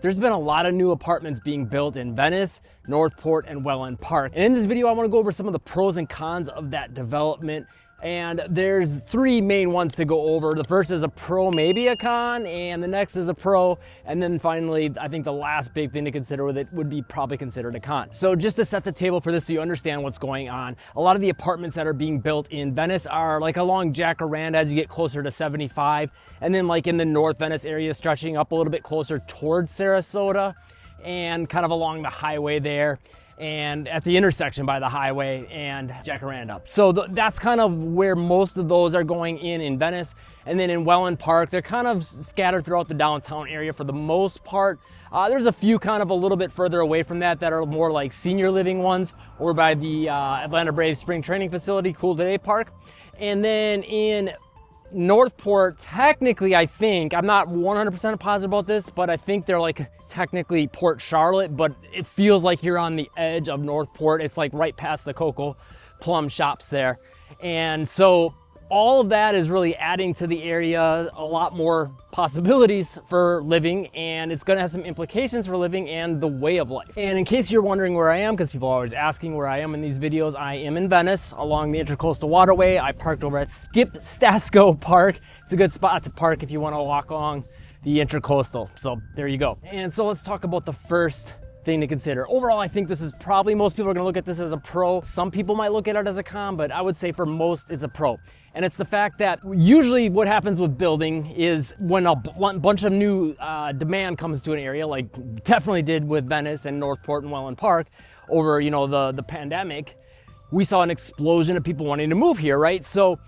There's been a lot of new apartments being built in Venice, Northport, and Wellen Park. And in this video, I want to go over some of the pros and cons of that development. And there's three main ones to go over. The first is a pro, maybe a con, and the next is a pro. And then finally, I think the last big thing to consider with it would be probably considered a con. So just to set the table for this so you understand what's going on, a lot of the apartments that are being built in Venice are like along Jacaranda as you get closer to 75. And then like in the North Venice area, stretching up a little bit closer towards Sarasota and kind of along the highway there, and at the intersection by the highway and Jacaranda. So that's kind of where most of those are going in Venice. And then in Wellen Park, they're kind of scattered throughout the downtown area for the most part. There's a few kind of a little bit further away from that are more like senior living ones, or by the Atlanta Braves spring training facility, Cool Today Park. And then in Northport, technically, I think, I'm not 100% positive about this, but I think they're like technically Port Charlotte, but it feels like you're on the edge of Northport. It's like right past the Cocoa Plum shops there. And so all of that is really adding to the area a lot more possibilities for living, and it's gonna have some implications for living and the way of life. And in case you're wondering where I am, because people are always asking where I am in these videos, I am in Venice along the Intercoastal Waterway. I parked over at Skip Stasco Park. It's a good spot to park if you wanna walk along the Intercoastal. So there you go. And so let's talk about the first thing to consider. Overall, I think this is probably, most people are gonna look at this as a pro. Some people might look at it as a con, but I would say for most, it's a pro. And it's the fact that usually what happens with building is when a bunch of new demand comes to an area, like definitely did with Venice and Northport and Wellen Park over, you know, the pandemic, we saw an explosion of people wanting to move here, right? So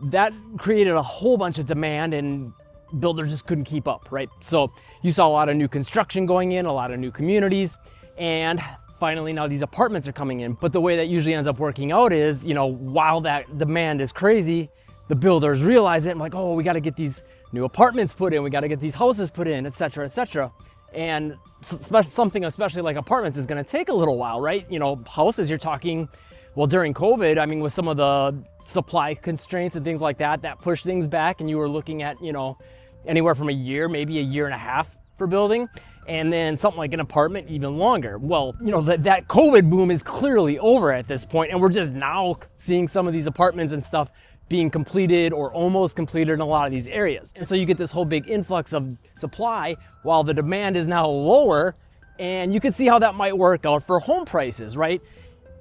that created a whole bunch of demand and builders just couldn't keep up, right? So you saw a lot of new construction going in, a lot of new communities, and finally now these apartments are coming in. But the way that usually ends up working out is, you know, while that demand is crazy, the builders realize it and like, oh, we got to get these new apartments put in, we got to get these houses put in, et cetera, et cetera. And something especially like apartments is going to take a little while, right? You know, houses, you're talking, well, during COVID, I mean, with some of the supply constraints and things like that, that pushed things back, and you were looking at, you know, anywhere from a year, maybe a year and a half for building. And then something like an apartment even longer. Well, you know, that COVID boom is clearly over at this point, and we're just now seeing some of these apartments and stuff being completed or almost completed in a lot of these areas. And so you get this whole big influx of supply while the demand is now lower, and you can see how that might work out for home prices, right?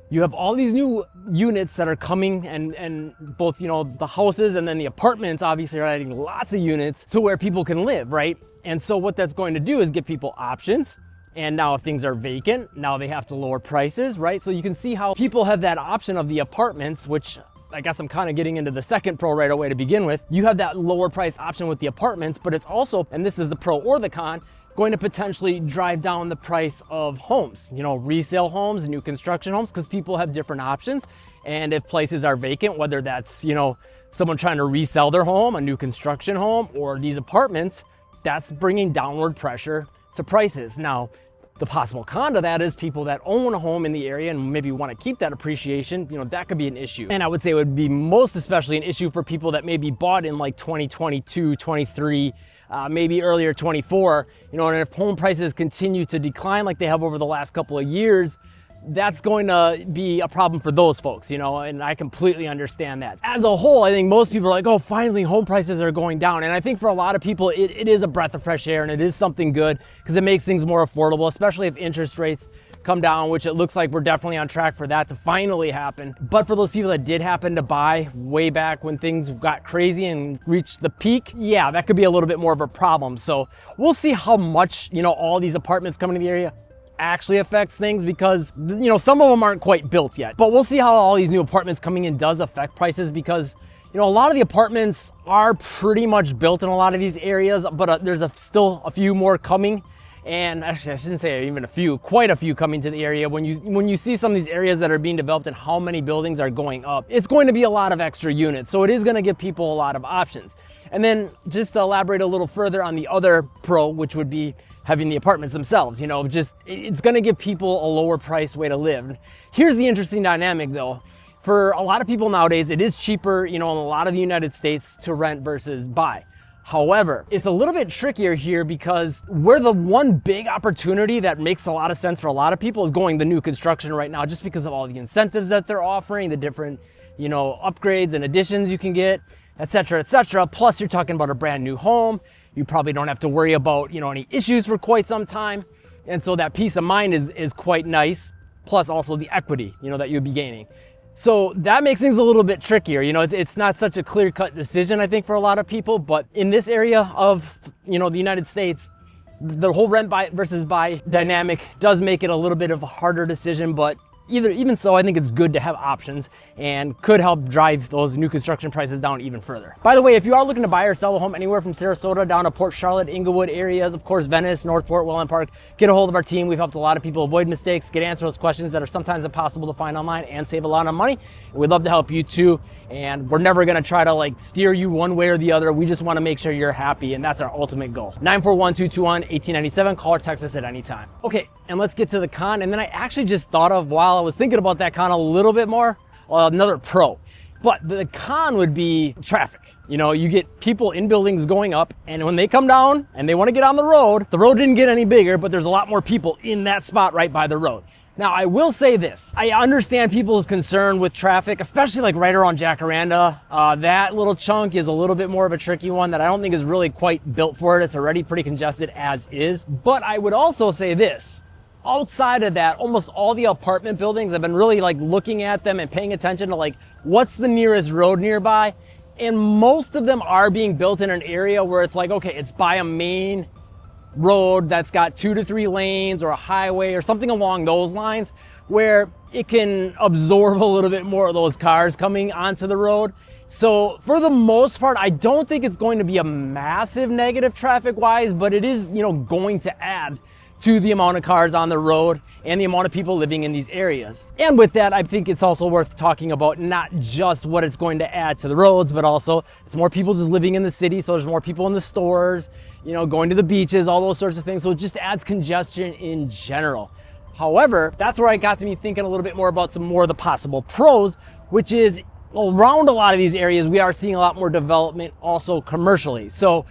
You have all these new units that are coming, and both, you know, the houses and then the apartments obviously are adding lots of units to where people can live, right? And so what that's going to do is give people options. And now if things are vacant, now they have to lower prices, right? So you can see how people have that option of the apartments, which I guess I'm kind of getting into the second pro right away to begin with. You have that lower price option with the apartments, but it's also, and this is the pro or the con, going to potentially drive down the price of homes, you know, resale homes, new construction homes, because people have different options. And if places are vacant, whether that's, you know, someone trying to resell their home, a new construction home, or these apartments, that's bringing downward pressure to prices. Now, the possible con to that is people that own a home in the area and maybe want to keep that appreciation, you know, that could be an issue. And I would say it would be most especially an issue for people that maybe bought in like 2022, 23, maybe earlier 24, you know, and if home prices continue to decline like they have over the last couple of years, that's going to be a problem for those folks, you know, and I completely understand that. As a whole, I think most people are like, oh, finally home prices are going down. And I think for a lot of people, it is a breath of fresh air, and it is something good because it makes things more affordable, especially if interest rates come down, which it looks like we're definitely on track for that to finally happen. But for those people that did happen to buy way back when things got crazy and reached the peak, yeah, that could be a little bit more of a problem. So we'll see how much, you know, all these apartments coming to the area actually affects things, because, you know, some of them aren't quite built yet. But we'll see how all these new apartments coming in does affect prices, because, you know, a lot of the apartments are pretty much built in a lot of these areas, but there's still a few more coming. And actually, I shouldn't say even a few, quite a few coming to the area. When you see some of these areas that are being developed and how many buildings are going up, it's going to be a lot of extra units. So it is going to give people a lot of options. And then just to elaborate a little further on the other pro, which would be having the apartments themselves, you know, just it's going to give people a lower price way to live. Here's the interesting dynamic though. For a lot of people nowadays, it is cheaper, you know, in a lot of the United States to rent versus buy. However, it's a little bit trickier here because where the one big opportunity that makes a lot of sense for a lot of people is going the new construction right now, just because of all the incentives that they're offering, the different, upgrades and additions you can get, etc., etc. Plus, you're talking about a brand new home. You probably don't have to worry about, any issues for quite some time. And so that peace of mind is quite nice. Plus also the equity, that you'd be gaining. So that makes things a little bit trickier. It's not such a clear-cut decision, I think, for a lot of people. But in this area of, the United States, the whole rent versus buy dynamic does make it a little bit of a harder decision. But even so, I think it's good to have options and could help drive those new construction prices down even further. By the way, if you are looking to buy or sell a home anywhere from Sarasota down to Port Charlotte, Inglewood areas, of course, Venice, Northport, Wellen Park, get a hold of our team. We've helped a lot of people avoid mistakes, get answers to those questions that are sometimes impossible to find online, and save a lot of money. We'd love to help you too. And we're never going to try to steer you one way or the other. We just want to make sure you're happy, and that's our ultimate goal. 941-221-1897. Call or text us at any time. Okay, and let's get to the con. And then I actually just thought of, while I was thinking about that con a little bit more, another pro. But the con would be traffic. You get people in buildings going up, and when they come down and they want to get on the road didn't get any bigger, but there's a lot more people in that spot right by the road. Now, I will say this. I understand people's concern with traffic, especially right around Jacaranda. That little chunk is a little bit more of a tricky one that I don't think is really quite built for it. It's already pretty congested as is. But I would also say this. Outside of that, almost all the apartment buildings, I've been really looking at them and paying attention to what's the nearest road nearby. And most of them are being built in an area where it's okay, it's by a main road that's got 2 to 3 lanes or a highway or something along those lines, where it can absorb a little bit more of those cars coming onto the road. So for the most part, I don't think it's going to be a massive negative traffic wise, but it is, going to add to the amount of cars on the road and the amount of people living in these areas. And with that, I think it's also worth talking about not just what it's going to add to the roads, but also it's more people just living in the city. So there's more people in the stores, going to the beaches, all those sorts of things. So it just adds congestion in general. However, that's where I got to me thinking a little bit more about some more of the possible pros, which is around a lot of these areas, we are seeing a lot more development also commercially. So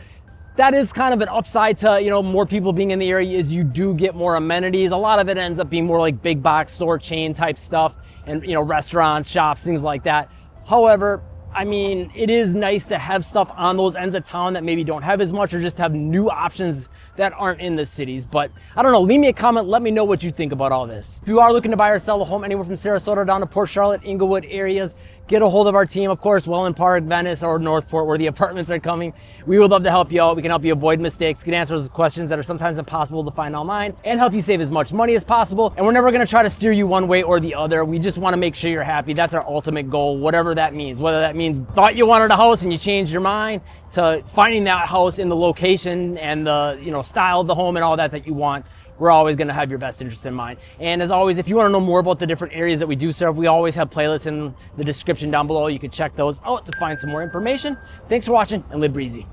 that is kind of an upside to, more people being in the area, is you do get more amenities. A lot of it ends up being more big box store chain type stuff and, restaurants, shops, things like that. However, I mean, it is nice to have stuff on those ends of town that maybe don't have as much, or just have new options that aren't in the cities. But I don't know, leave me a comment. Let me know what you think about all this. If you are looking to buy or sell a home anywhere from Sarasota down to Port Charlotte, Inglewood areas, get a hold of our team. Of course, Wellen Park, Venice, or Northport, where the apartments are coming. We would love to help you out. We can help you avoid mistakes, get answers to questions that are sometimes impossible to find online, and help you save as much money as possible. And we're never going to try to steer you one way or the other. We just want to make sure you're happy. That's our ultimate goal, whatever that means. Whether that means thought you wanted a house and you changed your mind, to finding that house in the location and the style of the home and all that you want. We're always going to have your best interest in mind. And as always, if you want to know more about the different areas that we do serve, we always have playlists in the description down below. You can check those out to find some more information. Thanks for watching, and live breezy.